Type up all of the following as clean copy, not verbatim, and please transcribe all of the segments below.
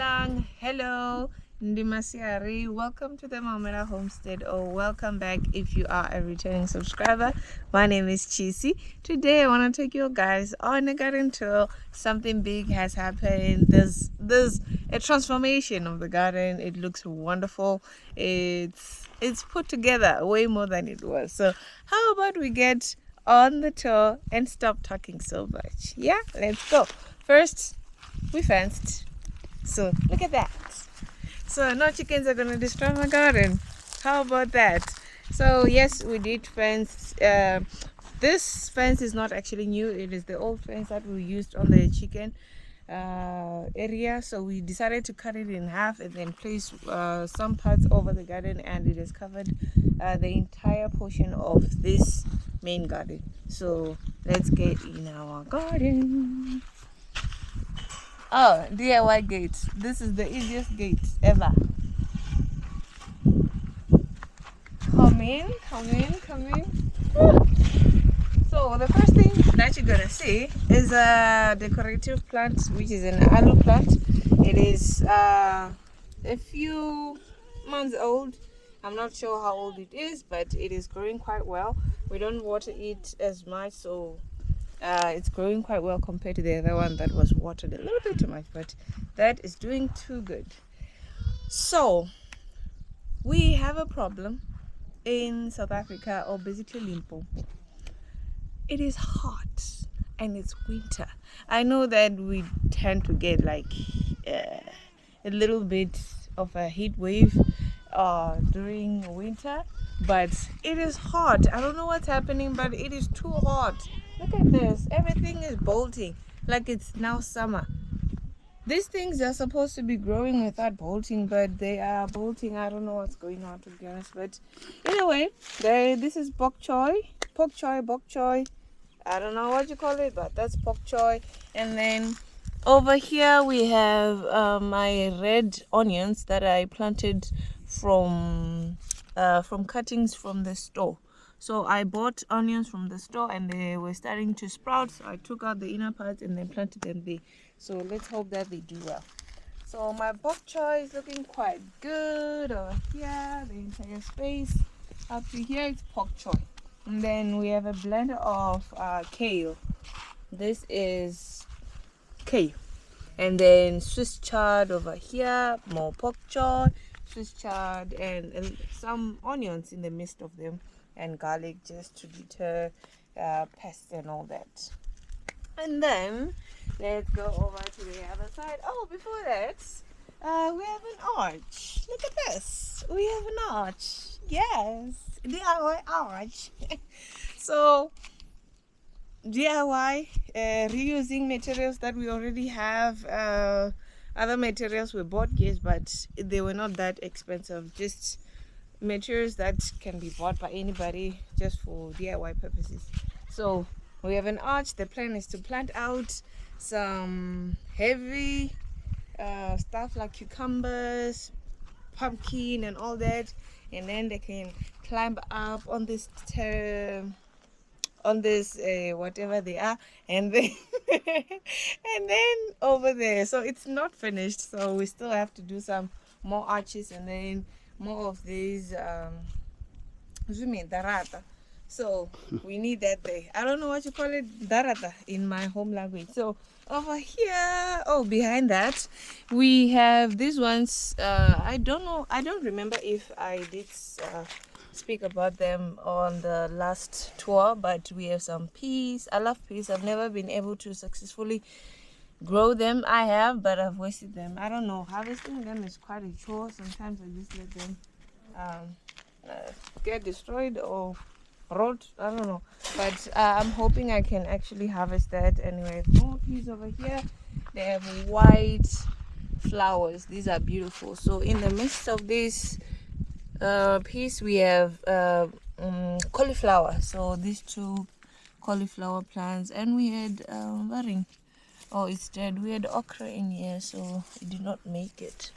Dumelang, hello, Ndimasiari. Welcome to the Mamela Homestead, or welcome back if you are a returning subscriber. My name is Chisi. Today I want to take you guys on a garden tour. Something big has happened. There's a transformation of the garden. It looks wonderful. It's put together way more than it was. So how about we get on the tour and stop talking so much? Yeah, let's go. First, we fenced. So look at that. So no chickens are gonna destroy my garden. How about that? So yes, we did fence. This fence is not actually new. It is the old fence that we used on the chicken area. So we decided to cut it in half and then place some parts over the garden, and it has covered the entire portion of this main garden. So let's get in our garden. Oh, DIY gate. This is the easiest gate ever. Come in, come in, come in. So the first thing that you're gonna see is a decorative plant, which is an aloe plant. It is a few months old. I'm not sure how old it is, but it is growing quite well. We don't water it as much, so it's growing quite well compared to the other one that was watered a little bit too much, but that is doing too good. So we have a problem in South Africa, or basically Limpopo. It is hot and it's winter. I know that we tend to get like a little bit of a heat wave during winter, but it is hot. I don't know what's happening, but it is too hot. Look at this. Everything is bolting like it's now summer. These things are supposed to be growing without bolting, but they are bolting. I don't know what's going on, to be honest. But anyway, this is bok choy. Bok choy. I don't know what you call it, but that's bok choy. And then over here we have my red onions that I planted from cuttings from the store. So I bought onions from the store and they were starting to sprout. So I took out the inner parts and then planted them there. So let's hope that they do well. So my bok choy is looking quite good over here. The entire space up to here is bok choy. And then we have a blend of kale. This is kale. And then Swiss chard over here, more bok choy, Swiss chard, and some onions in the midst of them, and garlic just to deter pests and all that. And then let's go over to the other side. Oh, before that, we have an arch. Look at this. We have an arch. Yes, DIY arch. So DIY, reusing materials that we already have. Other materials we bought, yes, but they were not that expensive. Just materials that can be bought by anybody just for DIY purposes. So we have an arch. The plan is to plant out some heavy stuff like cucumbers, pumpkin, and all that, and then they can climb up on this whatever they are, and then and then over there. So it's not finished, so we still have to do some more arches and then more of these darata. So we need that there. I don't know what you call it, darata, in my home language. So over here, oh, behind that we have these ones. I don't remember if I did speak about them on the last tour, but we have some peas. I love peas. I've never been able to successfully grow them. I have, but I've wasted them. I don't know, harvesting them is quite a chore. Sometimes I just let them get destroyed or rot. I don't know, but I'm hoping I can actually harvest that. Anyway, more peas over here. They have white flowers. These are beautiful. So in the midst of this piece we have cauliflower. So these two cauliflower plants, and we had varing. Oh, it's dead. We had okra in here, so it did not make it.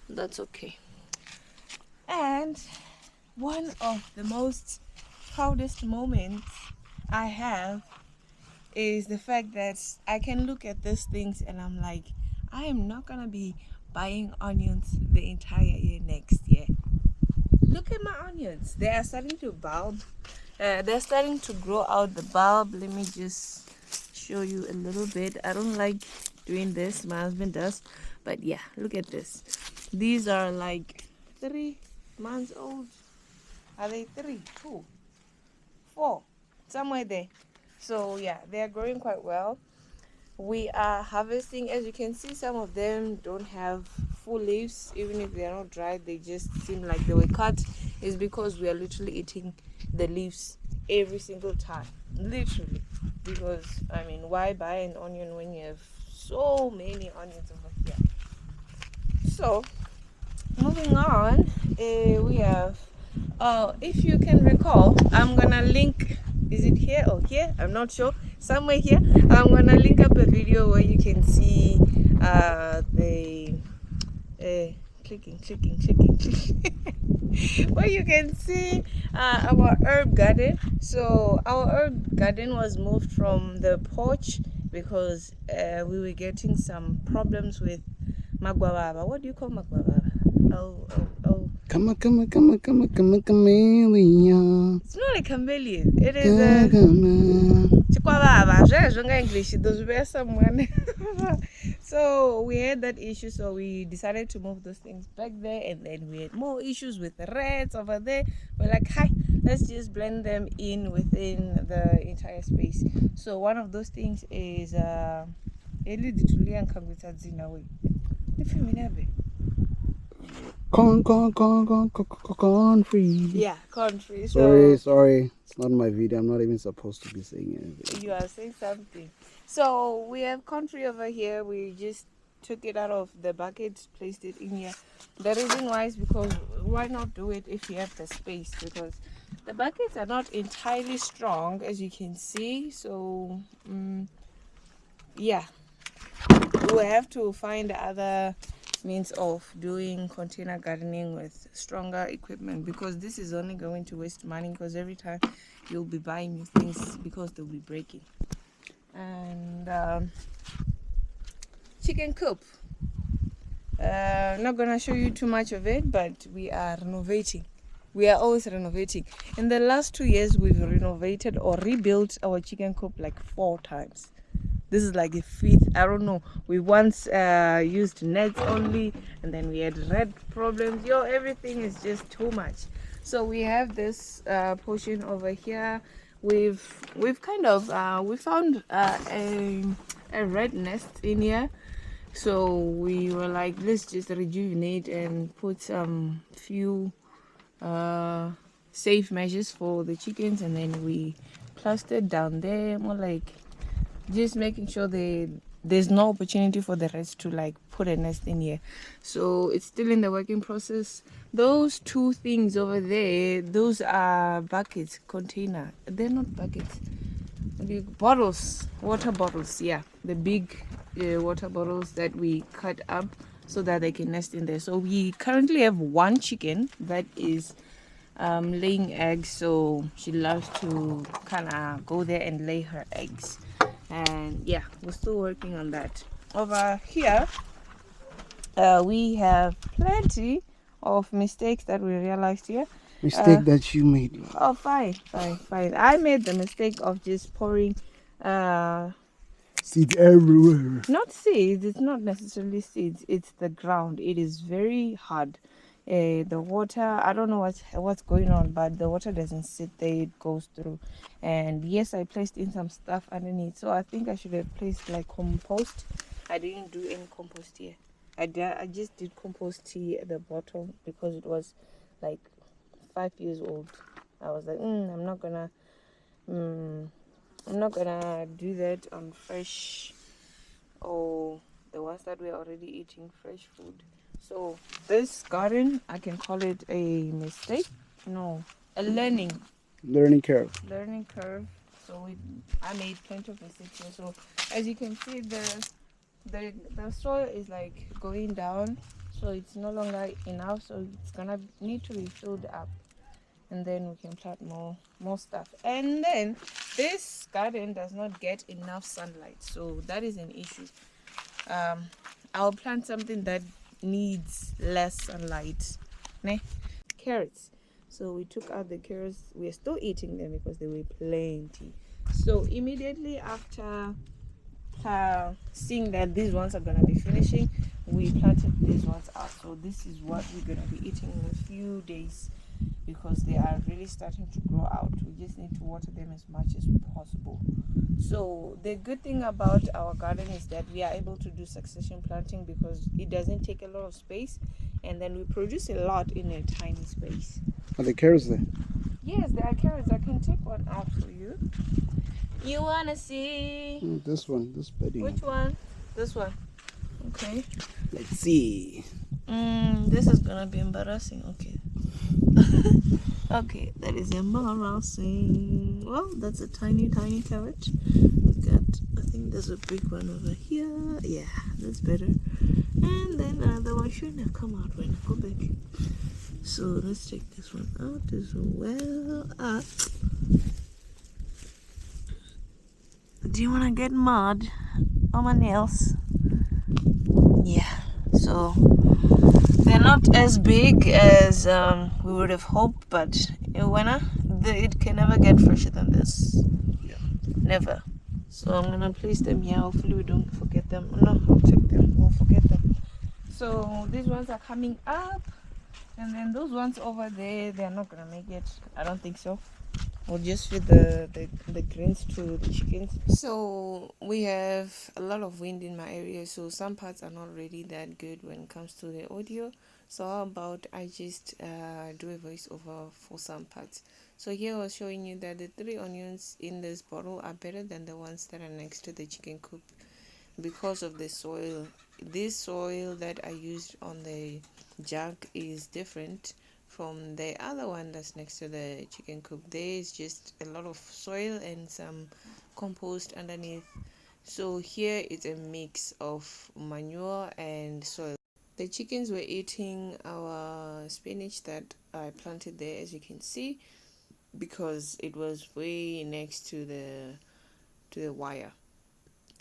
That's okay. And one of the most proudest moments I have is the fact that I can look at these things and I'm like, I am not gonna be buying onions the entire year next year. Look at my onions. They are starting to bulb. They're starting to grow out the bulb. Let me just show you a little bit. I don't like doing this. My husband does. But yeah, look at this. These are like 3 months old. Are they 3, 2, 4? Somewhere there. So yeah, they are growing quite well. We are harvesting. As you can see, some of them don't have full leaves. Even if they are not dried, they just seem like they were cut. It's because we are literally eating the leaves every single time, literally. Because I mean, why buy an onion when you have so many onions over here? So moving on, we have if you can recall, I'm gonna link, is it here or here, I'm not sure, somewhere here, I'm gonna link up a video where you can see the clicking where you can see our herb garden. So our herb garden was moved from the porch because we were getting some problems with magwababa. What do you call magwababa? Oh. Chameleon. It's not a chameleon. It is a chikwababa. English. Those were someone. So we had that issue. So we decided to move those things back there, and then we had more issues with the rats over there. We're like, hi, let's just blend them in within the entire space. So one of those things is corn free. Yeah, corn free. So Sorry. It's not my video. I'm not even supposed to be saying anything. You are saying something. So we have corn free over here. We just took it out of the bucket, placed it in here. The reason why is because why not do it if you have the space? Because the buckets are not entirely strong, as you can see. So yeah, we have to find other means of doing container gardening with stronger equipment, because this is only going to waste money, because every time you'll be buying new things because they'll be breaking. And chicken coop, not gonna show you too much of it, but we are renovating. We are always renovating. In the last 2 years, we've renovated or rebuilt our chicken coop like 4 times. This is like the 5th. I don't know. We once used nets only, and then we had rat problems. Everything is just too much. So we have this portion over here. We've kind of we found a rat nest in here. So we were like, let's just rejuvenate and put some few safe measures for the chickens, and then we plastered down there, more like just making sure there's no opportunity for the rest to like put a nest in here. So it's still in the working process. Those 2 things over there, those are buckets, container. They're not buckets, bottles, water bottles. Yeah, the big water bottles that we cut up so that they can nest in there. So we currently have 1 chicken that is laying eggs, so she loves to kind of go there and lay her eggs. And yeah, we're still working on that. Over here we have plenty of mistakes that we realized here. Mistake that you made. Oh, fine. I made the mistake of just pouring seeds everywhere. Not seeds. It's not necessarily seeds. It's the ground. It is very hard. The water, I don't know what's going on, but the water doesn't sit there, it goes through. And yes, I placed in some stuff underneath, so I think I should have placed like compost. I didn't do any compost here. I just did compost here at the bottom because it was like 5 years old. I was like, I'm not gonna do that on fresh, or the ones that we're already eating fresh food. So this garden, I can call it a mistake. No, a learning curve. So I made plenty of mistakes here. So as you can see, the soil is like going down, so it's no longer enough. So it's gonna need to be filled up, and then we can plant more stuff. And then this garden does not get enough sunlight, so that is an issue. I'll plant something that needs less sunlight. Ne? Carrots. So we took out the carrots. We are still eating them because they were plenty. So immediately after seeing that these ones are gonna be finishing, we planted these ones out. So this is what we're gonna be eating in a few days because they are really starting to grow out. We just need to water them as much as possible. So the good thing about our garden is that we are able to do succession planting because it doesn't take a lot of space, and then we produce a lot in a tiny space. Are the carrots there? Yes, there are carrots. I can take one out for you. You wanna see? This one, this bedding. Which one? This one. Okay. Let's see. This is gonna be embarrassing. Okay. Okay, that is embarrassing. Well, that's a tiny carrot. We got, I think there's a big one over here. Yeah, that's better. And then another one shouldn't have come out when I go back. So let's take this one out as well. Do you want to get mud on my nails? Yeah, so they're not as big as we would have hoped, but it can never get fresher than this. Yeah. Never. So I'm gonna place them here. Hopefully we don't forget them. No, I'll take them. We'll forget them. So these ones are coming up, and then those ones over there, they're not gonna make it. I don't think so. We'll just feed the greens to the chickens. So we have a lot of wind in my area, so some parts are not really that good when it comes to the audio. So how about I just do a voiceover for some parts. So here I was showing you that the 3 onions in this bottle are better than the ones that are next to the chicken coop because of the soil. This soil that I used on the jug is different from the other one that's next to the chicken coop. There is just a lot of soil and some compost underneath. So here it's a mix of manure and soil. The chickens were eating our spinach that I planted there, as you can see, because it was way next to the wire.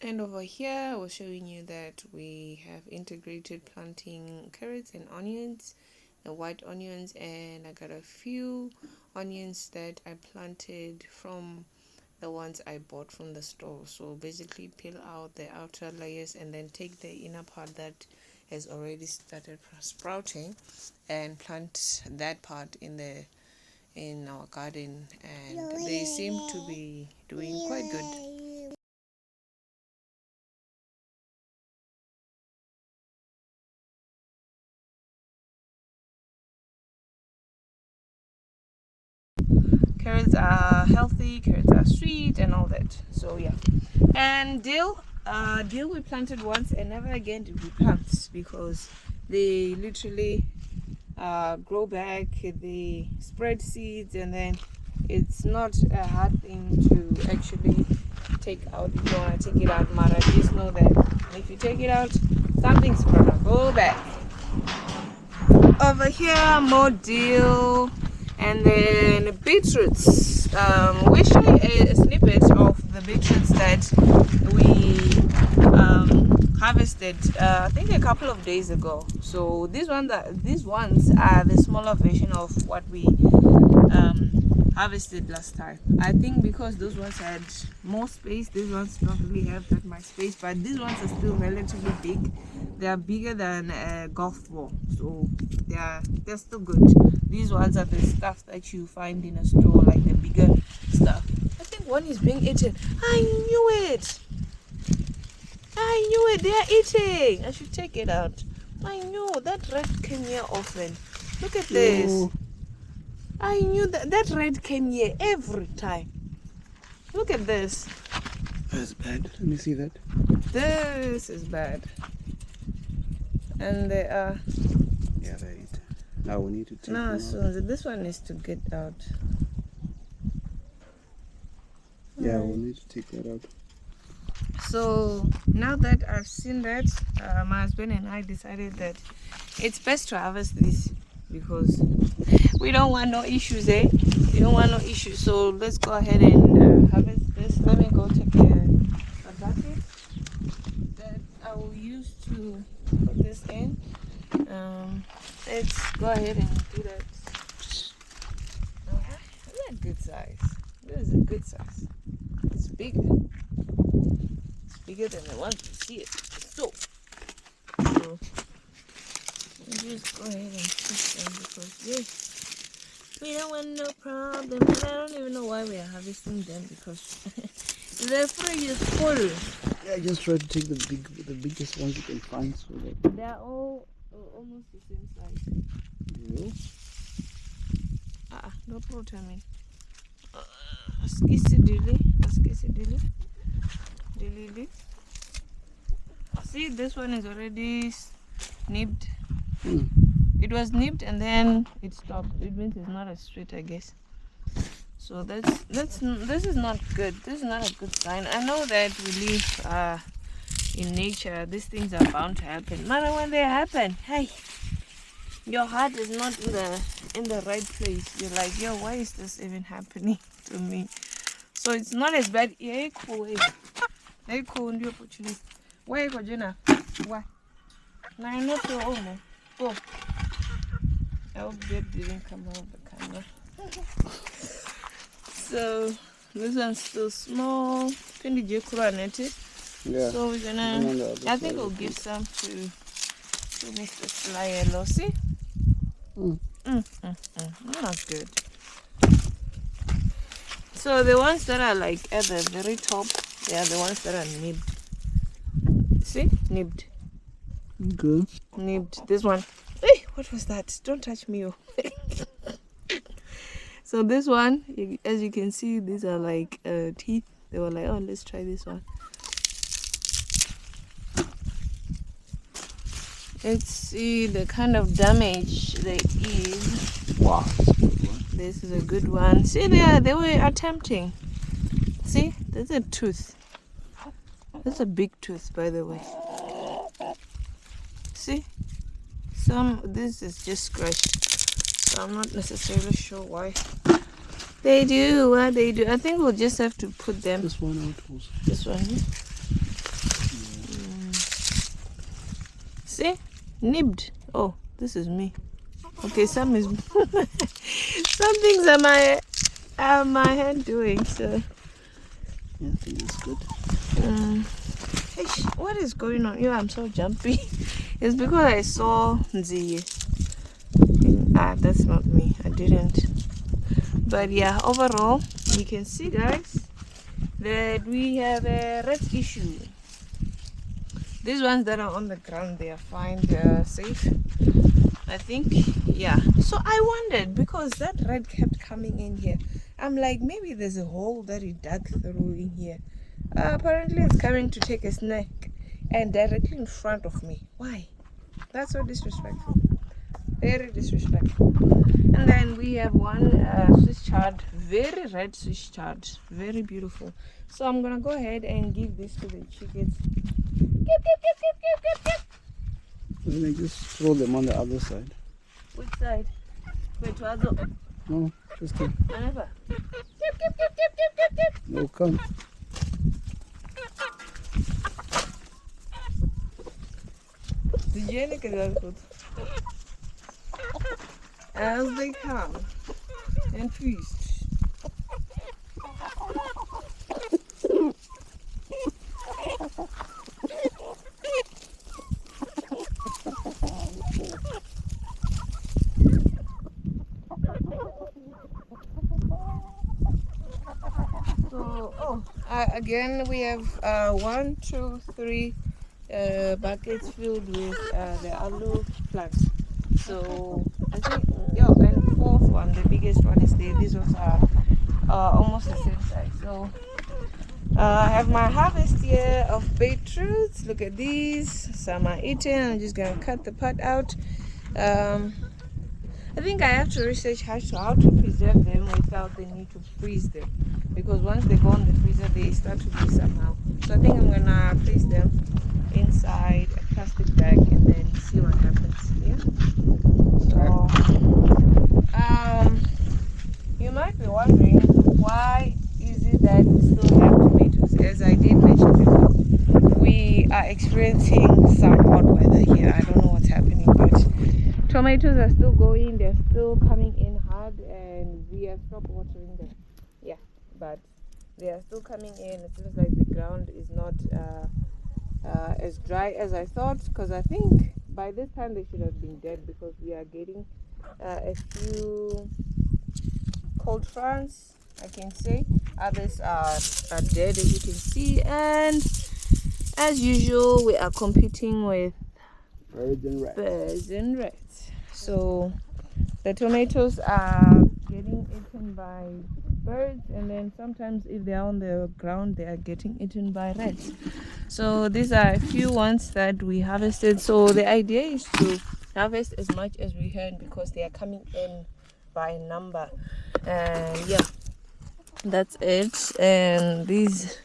And over here I was showing you that we have integrated planting carrots and onions, the white onions, and I got a few onions that I planted from the ones I bought from the store. So basically peel out the outer layers and then take the inner part that has already started sprouting and plant that part in our garden, and they seem to be doing quite good. Carrots are healthy, carrots are sweet and all that. So yeah. And dill we planted once and never again did we plant because they literally grow back, they spread seeds, and then it's not a hard thing to actually take out. If you want to take it out, Mara, just know that if you take it out, something's gonna go back. Over here, more dill. And then beetroots. We show you a snippet of the beetroots that we harvested I think a couple of days ago. So these ones are the smaller version of what we harvested last time. I think because those ones had more space, these ones don't really have that much space, but these ones are still relatively big. They are bigger than a golf ball, so they're still good. These ones are the stuff that you find in a store, like the bigger stuff. I think one is being eaten. I knew it. They are eating. I should take it out. I knew that red came here often. Look at this. I knew that red came here every time. Look at this. That's bad. Let me see that. This is bad. And they are. Yeah, they eat. Now we need to take No, them so out. this one needs to get out. Yeah, we'll need to take that out. So now that I've seen that, my husband and I decided that it's best to harvest this because we don't want no issues, eh? We don't want no issues. So let's go ahead and harvest this. Let me go take a bucket that I will use to put this in. Let's go ahead and do that. They're good size. This is a good size. It's bigger. It's bigger than the ones we see it. So just go ahead and push them because we don't want no problem. And I don't even know why we are harvesting them because the fridge is full. Yeah, just try to take the biggest ones you can find so that They are all almost the same size. you No problem. Skissy dilly. See, this one is already nibbed. It was nibbed and then it stopped. It means it's not as sweet, I guess. So this is not good. This is not a good sign. I know that we live in nature. These things are bound to happen. Matter when they happen, hey, your heart is not in the right place. You're like, yo, why is this even happening to me? So it's not as bad. Yeah, cool. Hey, cool. New opportunity. Why go, Jenna? Why? Now I'm not your own. Oh, I hope that didn't come out of the camera. So this one's still small. Can you net it? Yeah. So we're gonna. I think we'll give some to Mr. Sly Yellow. See? Not good. So the ones that are like at the very top, they are the ones that are nibbed. See? Nibbed. Good. Nibbed. This one. Hey, what was that? Don't touch me. So this one, as you can see, these are like teeth. They were like, oh, let's try this one. Let's see the kind of damage they is. Wow, that's a good one. This is a good one. See, they were attempting. See, there's a tooth. That's a big tooth, by the way. See, this is just scratched. So I'm not necessarily sure why they do what they do. I think we'll just have to put them. This one out also. This one. See, nibbed. Oh, this is me. Okay, some things are my hand doing. So yeah, I think it's good. What is going on? I'm so jumpy. It's because I saw the. That's not me. I didn't. But yeah, overall, you can see, guys, that we have a rat issue. These ones that are on the ground, they are fine. They are safe, I think. Yeah. So I wondered because that rat kept coming in here. I'm like, maybe there's a hole that he dug through in here. Apparently, it's coming to take a snack and directly in front of me. Why? That's so disrespectful. Very disrespectful. And then we have one Swiss chard, very red Swiss chard, very beautiful. So I'm gonna go ahead and give this to the chickens. And then just throw them on the other side. Which side? Wait, to other? No, just here. Never. No, come. Did you get that good? As they come and feast. So, again, we have 1, 2, 3 buckets filled with the aloe plants. So I think, and fourth one, the biggest one is there. These ones are almost the same size. So I have my harvest here of beetroots. Look at these. Some are eaten. I'm just gonna cut the part out. I think I have to research how to preserve them without the need to freeze them, because once they go in the freezer, they start to be somehow. So I think I'm gonna place them inside a plastic bag and then see what happens. Yeah. So you might be wondering, why is it that we still have tomatoes? As I did mention before, we are experiencing some hot weather here. I don't know what's happening, but tomatoes are still going. They're still coming in hard, and we have stopped watering them. Yeah, but they are still coming in. It seems like the ground is not as dry as I thought, because I think by this time they should have been dead, because we are getting a few cold fronts, I can say. Others are dead, as you can see, and as usual we are competing with birds and rats. So the tomatoes are getting eaten by birds, and then sometimes if they are on the ground they are getting eaten by rats. So these are a few ones that we harvested. So the idea is to harvest as much as we can, because they are coming in by number. And yeah, that's it. And these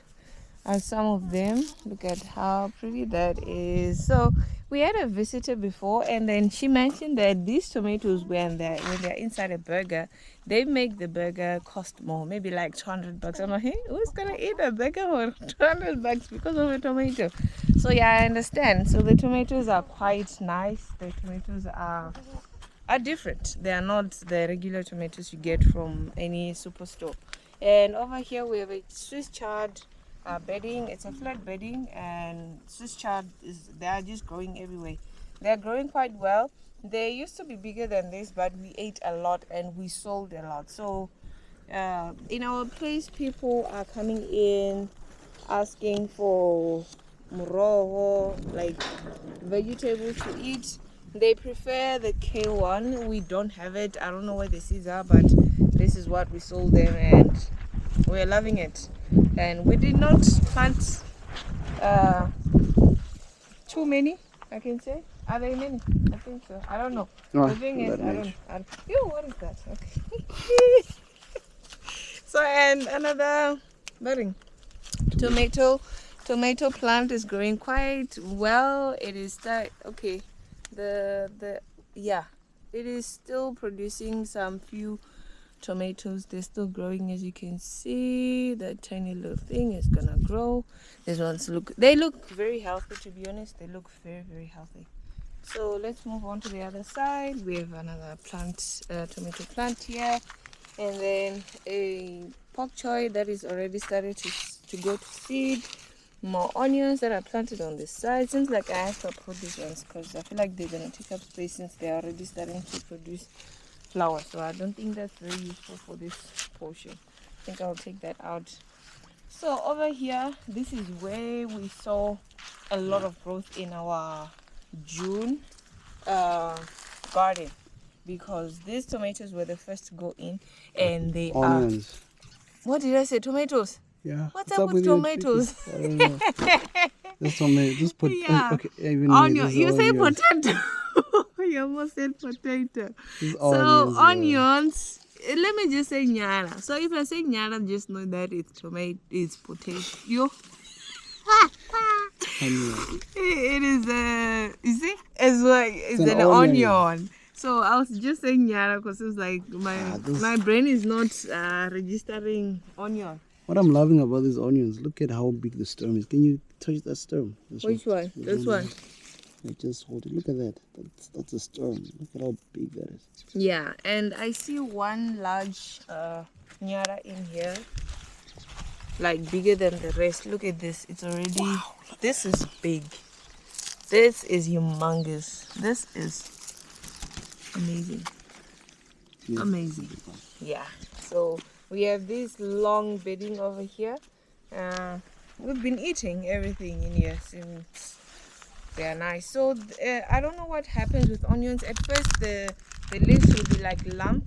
are some of them. Look at how pretty that is. So we had a visitor before, and then she mentioned that these tomatoes, when they're inside a burger, they make the burger cost more, maybe like $200. I'm like, hey, who's gonna eat a burger for $200 because of a tomato? So yeah, I understand. So the tomatoes are quite nice. The tomatoes are different. They are not the regular tomatoes you get from any superstore. And over here we have a Swiss chard bedding. It's a flat bedding, and Swiss chard they are just growing everywhere. They are growing quite well. They used to be bigger than this, but we ate a lot and we sold a lot. So in our place, people are coming in asking for moroho, like vegetables to eat. They prefer the K1. We don't have it. I don't know where the seeds are, but this is what we sold them, and we're loving it. And we did not plant too many, I can say. Are they many? I think so. I don't know. No, The thing is, I don't. Yo, what is that? Okay. So, and another budding tomato plant is growing quite well. It is okay. Yeah, it is still producing some few tomatoes. They're still growing, as you can see. That tiny little thing is gonna grow. These ones look very healthy, to be honest. They look very, very healthy. So let's move on to the other side. We have another plant, tomato plant here, and then a pok choy that is already started to go to seed. More onions that are planted on this side. Seems like I have to uproot these ones, because I feel like they're gonna take up space since they're already starting to produce flowers. So I don't think that's very useful for this portion. I think I'll take that out. So over here, this is where we saw a lot of growth in our June garden, because these tomatoes were the first to go in, and they onions. What did I say? Tomatoes? Yeah. What's up with tomatoes? I don't know. This tomato. Just put. Yeah. Okay. Even Onion. You say onions. potato. You almost said potato. Onions, onions. Let me just say nyara. So if I say nyara, just know that it's tomato. It's potato. It is you see, as well. It's an onion. So I was just saying nyara because it was like my brain is not registering onion. What I'm loving about these onions, look at how big the stem is. Can you touch that stem? Which one? This one. Just hold it. Look at that. That's a stem. Look at how big that is. Yeah, and I see one large nyara in here, like bigger than the rest. Look at this. It's already. Wow, this is big. This is humongous. This is amazing. Yeah. Amazing. Yeah. So we have this long bedding over here. We've been eating everything in here since they are nice. So I don't know what happens with onions. At first the leaves will be like lump,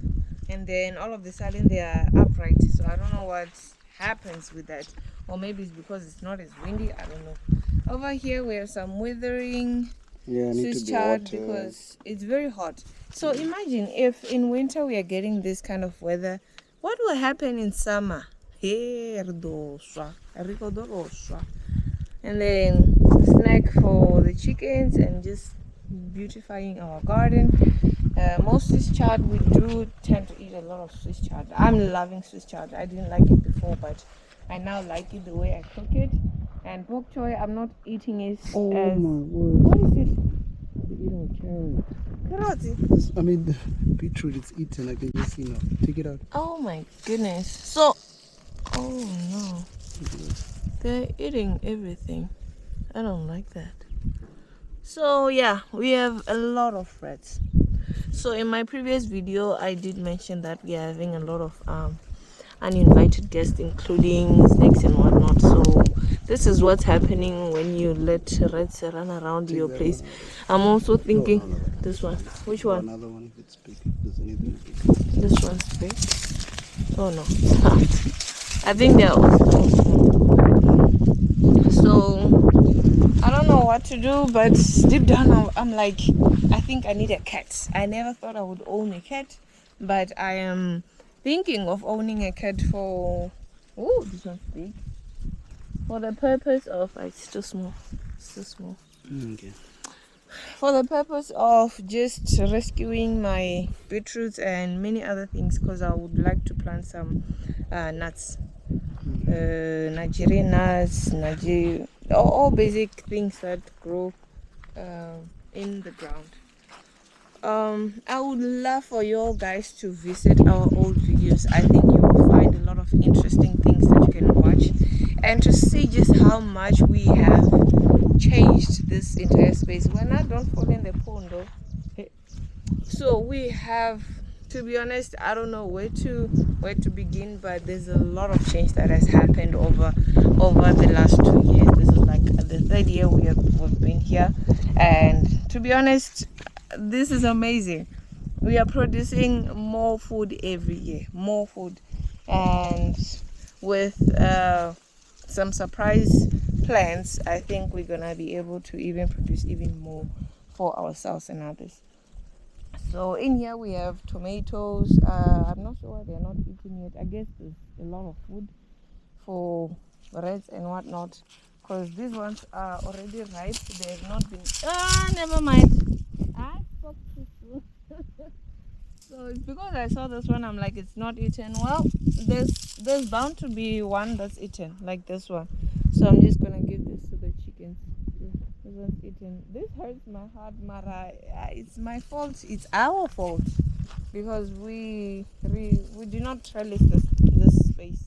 and then all of a sudden they are upright. So I don't know what happens with that, or maybe it's because it's not as windy. I don't know. Over here we have some withering Swiss chard because it's very hot. So imagine if in winter we are getting this kind of weather. What will happen in summer? And then snack for the chickens and just beautifying our garden. Most Swiss chard, we do tend to eat a lot of Swiss chard. I'm loving Swiss chard. I didn't like it before, but I now like it the way I cook it. And bok choy, I'm not eating it Oh as... my word. What is it? You know, carrot. Carrot. I mean, the beetroot, it's eaten. I can just see now. Take it out. Oh my goodness. So, oh no. They're eating everything. I don't like that. So yeah, we have a lot of threads. So in my previous video, I did mention that we are having a lot of uninvited guests, including snakes and whatnot. So this is what's happening when you let rats run around your place. I'm also thinking this one. Which one? Another one if it's big. If there's anything big. This one's big. Oh no, it's not. I think they're all small. So I don't know what to do, but deep down I'm like, I think I need a cat. I never thought I would own a cat, but I am thinking of owning a cat for... Oh, this one's big. For the purpose of... It's too small. It's too small. Okay. For the purpose of just rescuing my beetroots and many other things, because I would like to plant some nuts. Nigerian nuts, all basic things that grow in the ground. I would love for you guys to visit our old videos. I think you will find a lot of interesting things that you can watch, and to see just how much we have changed this entire space. We're not... Don't fall in the pond though. So we have, to be honest, I don't know where to begin, but there's a lot of change that has happened over the last 2 years. This is like the third year we've been here, and to be honest, this is amazing. We are producing more food every year, more food, and with some surprise plans, I think we're gonna be able to even produce even more for ourselves and others. So in here we have tomatoes. I'm not sure why they're not eating yet. I guess there's a lot of food for rats and whatnot, because these ones are already ripe. They have not been... never mind. I spoke too soon. So it's because I saw this one, I'm like, it's not eaten. Well, there's bound to be one that's eaten, like this one. So I'm just gonna give this to the chickens. This one's eaten. This hurts my heart, Mara. It's my fault. It's our fault, because we do not trellis this space.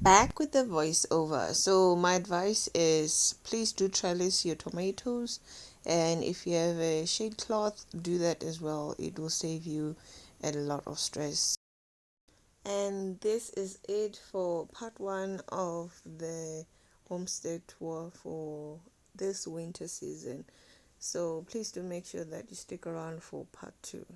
Back with the voiceover. So my advice is, please do trellis your tomatoes, and if you have a shade cloth, do that as well. It will save you a lot of stress. And this is it for part 1 of the homestead tour for this winter season. So please do make sure that you stick around for part 2.